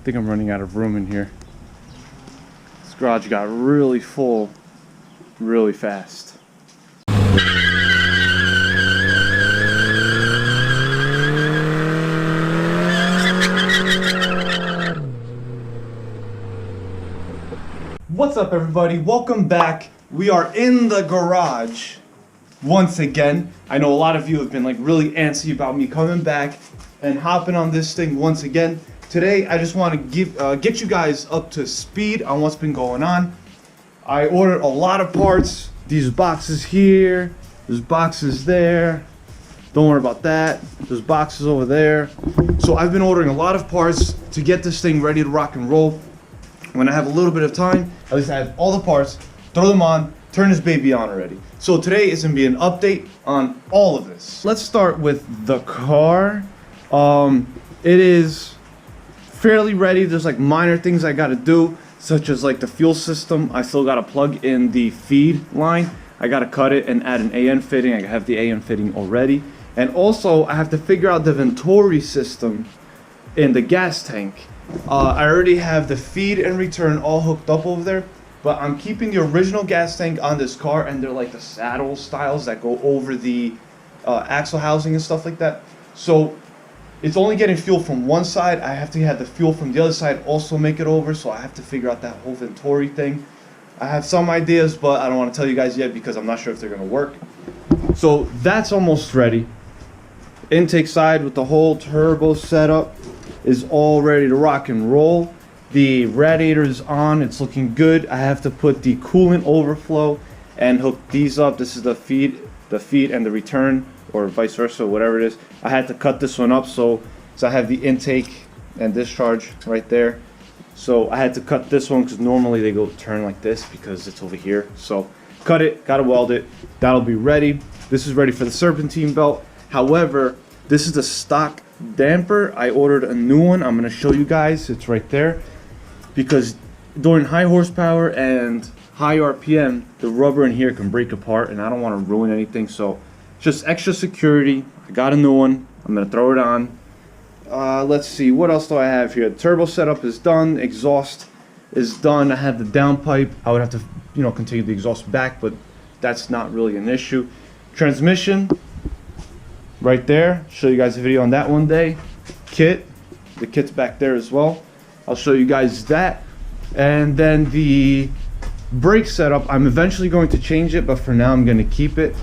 think I'm running out of room in here. This garage got really full really fast. What's up, everybody? Welcome back. We are in the garage once again. I know a lot of you have been like really antsy about me coming back and hopping on this thing once again. Today I just want to get you guys up to speed on what's been going on. I ordered a lot of parts. These boxes here, there's boxes there. Don't worry about that. There's boxes over there. So I've been ordering a lot of parts to get this thing ready to rock and roll. When I have a little bit of time, at least I have all the parts, throw them on, turn this baby on already. So today is gonna be an update on all of this. Let's start with the car. It is fairly ready. There's like minor things I gotta do, such as like the fuel system. I still gotta plug in the feed line. I gotta cut it and add an AN fitting. I have the AN fitting already. And also I have to figure out the Venturi system in the gas tank. I already have the feed and return all hooked up over there, but I'm keeping the original gas tank on this car, and they're like the saddle styles that go over the axle housing and stuff like that. So it's only getting fuel from one side. I have to have the fuel from the other side also make it over, so I have to figure out that whole Venturi thing. I have some ideas, but I don't want to tell you guys yet because I'm not sure if they're going to work. So that's almost ready. Intake side with the whole turbo setup is all ready to rock and roll. The radiator is on, it's looking good. I have to put the coolant overflow and hook these up. This is the feed and the return, or vice versa, whatever it is. I had to cut this one up so I have the intake and discharge right there. So I had to cut this one because normally they go turn like this because it's over here. So cut it, gotta weld it. That'll be ready. This is ready for the serpentine belt. However, this is the stock damper. I ordered a new one. I'm going to show you guys. It's right there. Because during high horsepower and high RPM, the rubber in here can break apart, and I don't want to ruin anything. So just extra security. I got a new one. I'm going to throw it on. Let's see. What else do I have here? The turbo setup is done. Exhaust is done. I have the downpipe. I would have to, continue the exhaust back, but that's not really an issue. Transmission. Right there, show you guys a video on that one day. Kit, the kit's back there as well. I'll show you guys that. And then the brake setup, I'm eventually going to change it, but for now I'm going to keep it.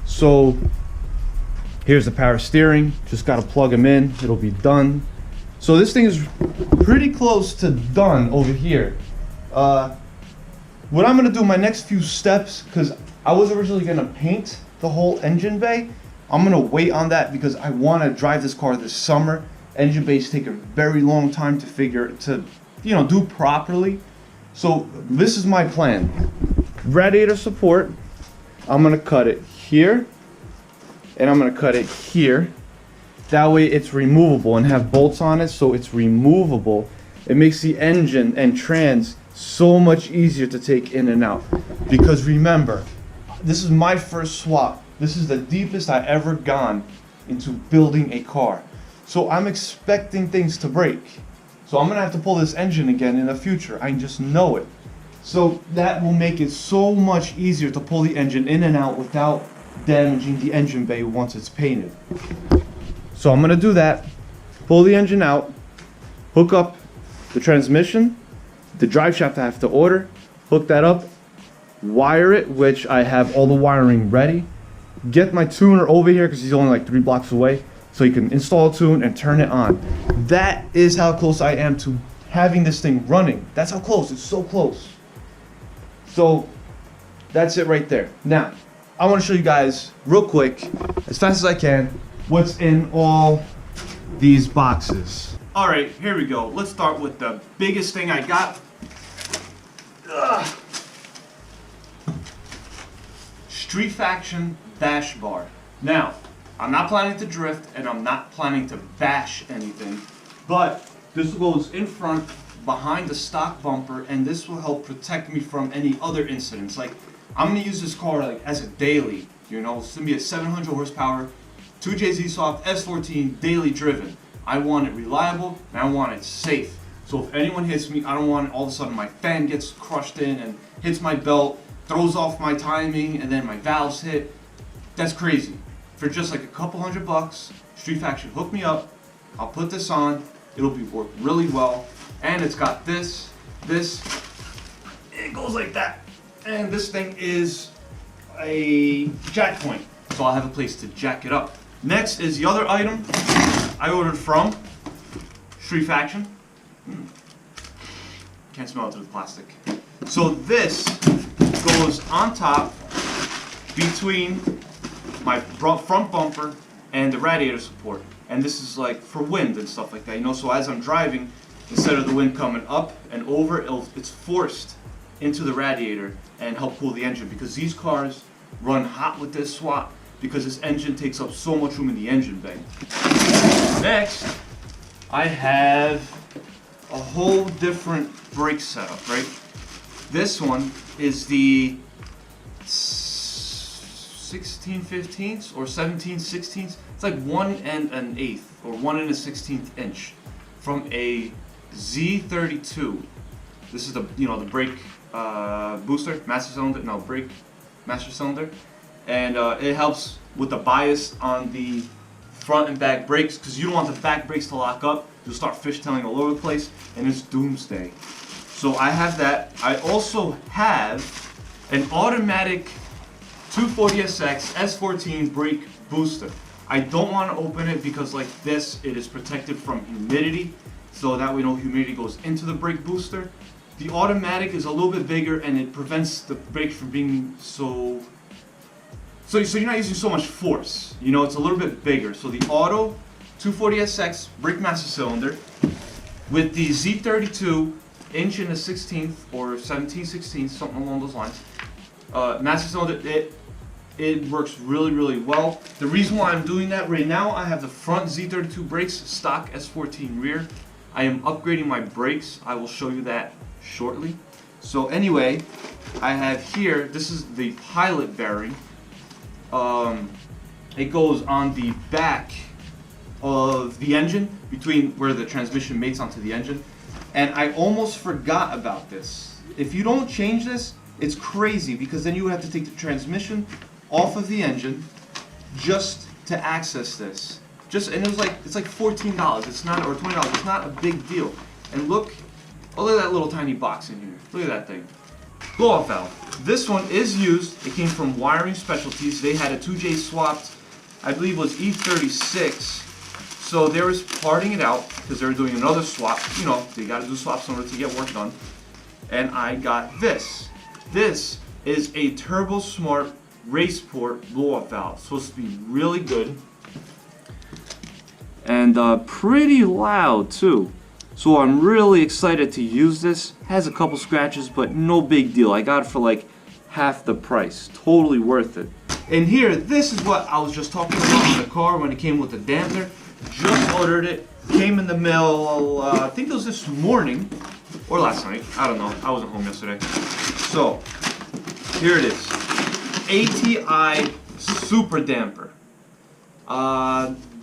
So here's the power steering, just got to plug them in, it'll be done. So this thing is pretty close to done over here. What I'm going to do, my next few steps, because I was originally going to paint the whole engine bay, I'm gonna wait on that because I want to drive this car this summer. Engine bays take a very long time to do properly. So this is my plan. Radiator support, I'm gonna cut it here, and I'm gonna cut it here. That way it's removable and have bolts on it, so it's removable. It makes the engine and trans so much easier to take in and out. Because remember, this is my first swap. This is the deepest I ever gone into building a car. So I'm expecting things to break. So I'm gonna have to pull this engine again in the future. I just know it. So that will make it so much easier to pull the engine in and out without damaging the engine bay once it's painted. So I'm gonna do that. Pull the engine out, hook up the transmission, the drive shaft I have to order, hook that up, wire it, which I have all the wiring ready. Get my tuner over here because he's only like 3 blocks away, so you can install a tune and turn it on. That is how close I am to having this thing running. That's how close. It's so close. So that's it right there. Now I want to show you guys real quick, as fast as I can, what's in all these boxes. All right, here we go. Let's start with the biggest thing I got. Street Faction dash bar. Now, I'm not planning to drift and I'm not planning to bash anything, but this goes in front behind the stock bumper, and this will help protect me from any other incidents. Like, I'm gonna use this car like as a daily, it's gonna be a 700 horsepower, 2JZ soft S14 daily driven. I want it reliable and I want it safe. So if anyone hits me, I don't want all of a sudden my fan gets crushed in and hits my belt, throws off my timing, and then my valves hit. That's crazy. For just like a couple $100, Street Faction hook me up. I'll put this on. It'll work really well. And it's got this. It goes like that. And this thing is a jack point. So I'll have a place to jack it up. Next is the other item I ordered from Street Faction. Can't smell it through the plastic. So this goes on top between my front bumper and the radiator support. And this is like for wind and stuff like that, you know, so as I'm driving, instead of the wind coming up and over, it's forced into the radiator and help cool the engine, because these cars run hot with this swap because this engine takes up so much room in the engine bay. Next, I have a whole different brake setup, right? This one is the 16/15 or 17/16. It's like 1 1/8 or 1 1/16 inch from a Z32. This is the the brake booster, master cylinder. No, brake master cylinder, and it helps with the bias on the front and back brakes, because you don't want the back brakes to lock up. You'll start fishtailing all over the place, and it's doomsday. So I have that. I also have an automatic 240SX S14 brake booster. I don't want to open it because like this, it is protected from humidity, so that way no humidity goes into the brake booster. The automatic is a little bit bigger and it prevents the brakes from being so you're not using so much force. You know, it's a little bit bigger. So the auto 240SX brake master cylinder with the Z32 inch and a 16th or 17/16, something along those lines. Master cylinder, it works really well. The reason why I'm doing that right now, I have the front Z32 brakes, stock S14 rear. I am upgrading my brakes. I will show you that shortly. So anyway, I have here, this is the pilot bearing. It goes on the back of the engine, between where the transmission mates onto the engine. And I almost forgot about this. If you don't change this, it's crazy, because then you would have to take the transmission off of the engine just to access this. And it's like $14. It's not, or $20. It's not a big deal. And look at that little tiny box in here. Look at that thing. Blow-off valve. This one is used. It came from Wiring Specialties. They had a 2J swapped, I believe it was E36. So they were parting it out because they were doing another swap. You know, they got to do swaps in order to get work done. And I got this. This is a Turbo Smart Raceport blow-off valve. It's supposed to be really good. And pretty loud too. So I'm really excited to use this. Has a couple scratches, but no big deal. I got it for like half the price. Totally worth it. And here, this is what I was just talking about in the car when it came with the damper. Just ordered it. Came in the mail, I think it was this morning or last night. I don't know. I wasn't home yesterday. So here it is. ATI Super Damper.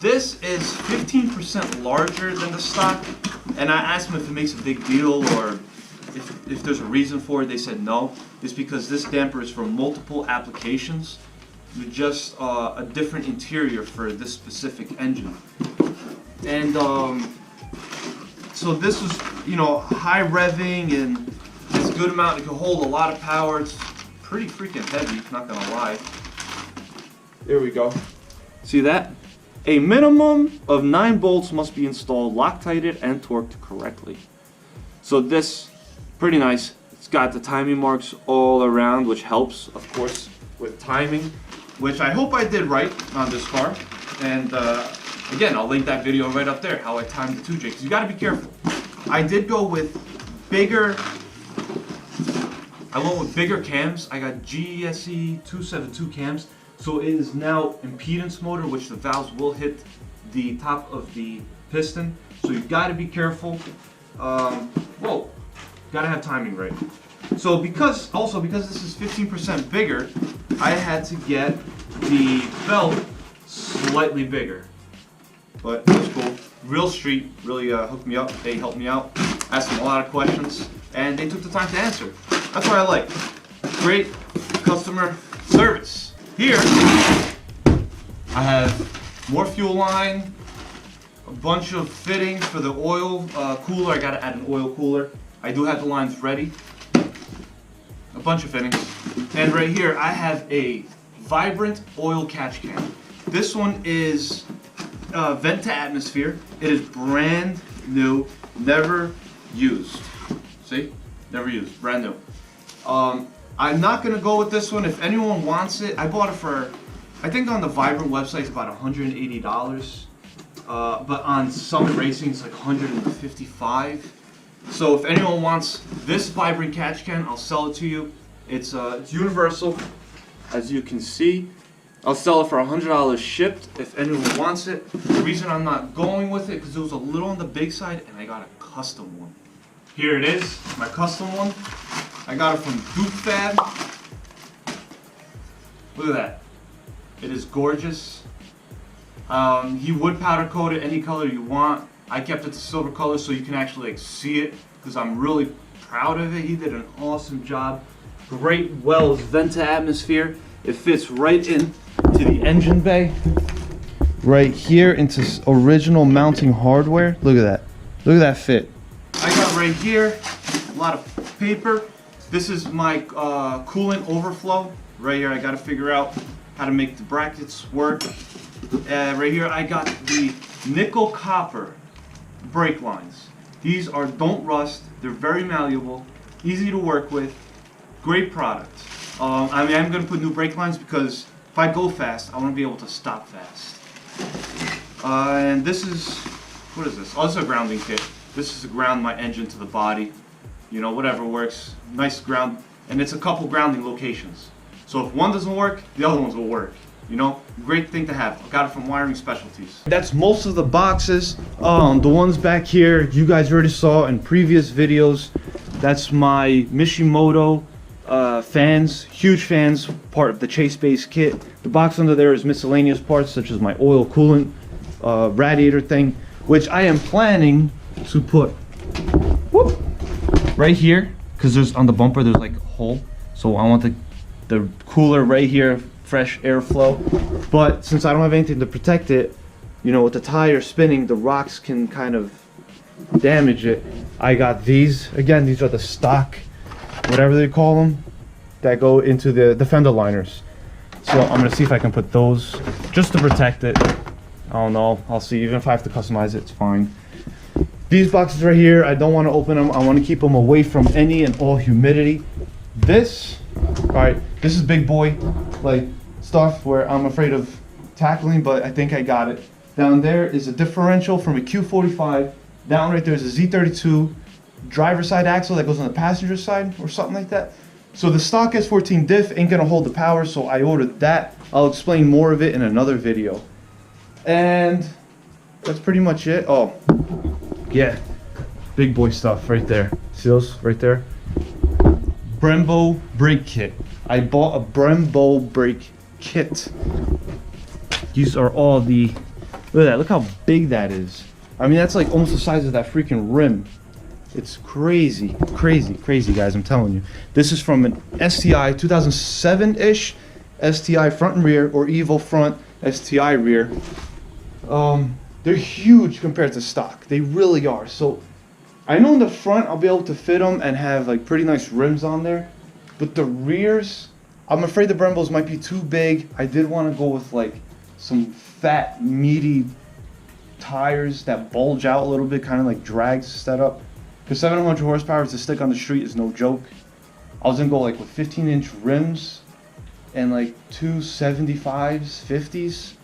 This is 15% larger than the stock, and I asked them if it makes a big deal or if there's a reason for it. They said no. It's because this damper is for multiple applications with just a different interior for this specific engine. And so this was, high revving and it's a good amount. It can hold a lot of power. It's pretty freaking heavy, not gonna lie. There we go. See that? A minimum of 9 bolts must be installed, Loctited, and torqued correctly. So this, pretty nice. It's got the timing marks all around, which helps, of course, with timing, which I hope I did right on this car. And again, I'll link that video right up there, how I timed the 2J, because you gotta be careful. I did go with bigger cams. I got GSE 272 cams. So it is now impedance motor, which the valves will hit the top of the piston. So you got to be careful. Whoa, got to have timing right. So because this is 15% bigger, I had to get the belt slightly bigger. But that's cool. Real Street really hooked me up. They helped me out. asked them a lot of questions, and they took the time to answer. That's what I like. Great customer service. Here, I have more fuel line, a bunch of fittings for the oil cooler. I gotta add an oil cooler. I do have the lines ready. A bunch of fittings. And right here, I have a Vibrant oil catch can. This one is vent to atmosphere. It is brand new, never used. See? Never used, brand new. I'm not gonna go with this one. If anyone wants it, I bought it for, I think on the Vibrant website it's about $180. But on Summit Racing it's like $155. So if anyone wants this Vibrant catch can, I'll sell it to you. It's universal, as you can see. I'll sell it for $100 shipped if anyone wants it. The reason I'm not going with it because it was a little on the big side and I got a custom one. Here it is, my custom one. I got it from Duke Fab. Look at that. It is gorgeous. You would powder coat it any color you want. I kept it to silver color so you can actually like see it because I'm really proud of it. He did an awesome job. Great wells, vent to atmosphere. It fits right in to the engine bay. Right here into original mounting hardware. Look at that. Look at that fit. I got right here a lot of paper. This is my coolant overflow. Right here I got to figure out how to make the brackets work. Right here I got the nickel copper brake lines. These are don't rust. They're very malleable, easy to work with, great product. I mean, I'm going to put new brake lines because if I go fast, I want to be able to stop fast. And this is, what is this? Oh, this is a grounding kit. This is to ground my engine to the body. You know, whatever works. Nice ground. And it's a couple grounding locations. So if one doesn't work, the other ones will work. You know, great thing to have. I got it from Wiring Specialties. That's most of the boxes. The ones back here, you guys already saw in previous videos. That's my Mishimoto fans, huge fans, part of the Chase Base kit. The box under there is miscellaneous parts such as my oil coolant radiator thing, which I am planning to put right here because there's on the bumper there's like a hole, so I want the cooler right here, fresh airflow. But since I don't have anything to protect it, you know, with the tire spinning, the rocks can kind of damage it. I got these. Again, these are the stock, whatever they call them, that go into the fender liners. So I'm gonna see if I can put those just to protect it. I don't know, I'll see. Even if I have to customize it, it's fine. These boxes right here, I don't want to open them. I want to keep them away from any and all humidity. This, all right, this is big boy like stuff where I'm afraid of tackling, but I think I got it. Down there is a differential from a Q45. Down right there is a Z32 driver side axle that goes on the passenger side or something like that. So the stock S14 diff ain't gonna hold the power, so I ordered that. I'll explain more of it in another video. And that's pretty much it. Oh, yeah, big boy stuff right there. See those right there? Brembo brake kit. I bought a Brembo brake kit. These are all the, look at that, look how big that is. I mean, that's like almost the size of that freaking rim. It's crazy, crazy, crazy, guys, I'm telling you. This is from an STI 2007-ish STI front and rear, or Evo front, STI rear. They're huge compared to stock. They really are. So I know in the front I'll be able to fit them and have like pretty nice rims on there, but the rears, I'm afraid the Brembos might be too big. I did want to go with like some fat, meaty tires that bulge out a little bit, kind of like drags setup. Because 700 horsepower to stick on the street is no joke. I was gonna go like with 15-inch rims and like 275s, 50s.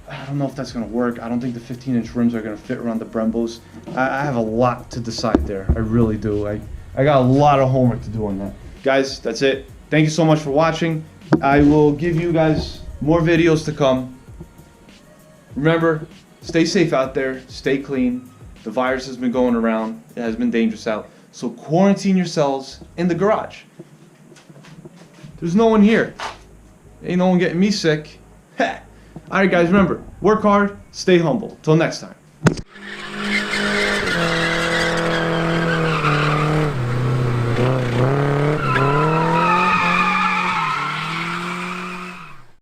I don't know if that's gonna work. I don't think the 15-inch rims are gonna fit around the Brembos. I have a lot to decide there. I really do. I got a lot of homework to do on that. Guys, that's it. Thank you so much for watching. I will give you guys more videos to come. Remember, stay safe out there. Stay clean. The virus has been going around. It has been dangerous out. So quarantine yourselves in the garage. There's no one here. Ain't no one getting me sick. Alright guys, remember, work hard, stay humble. Till next time.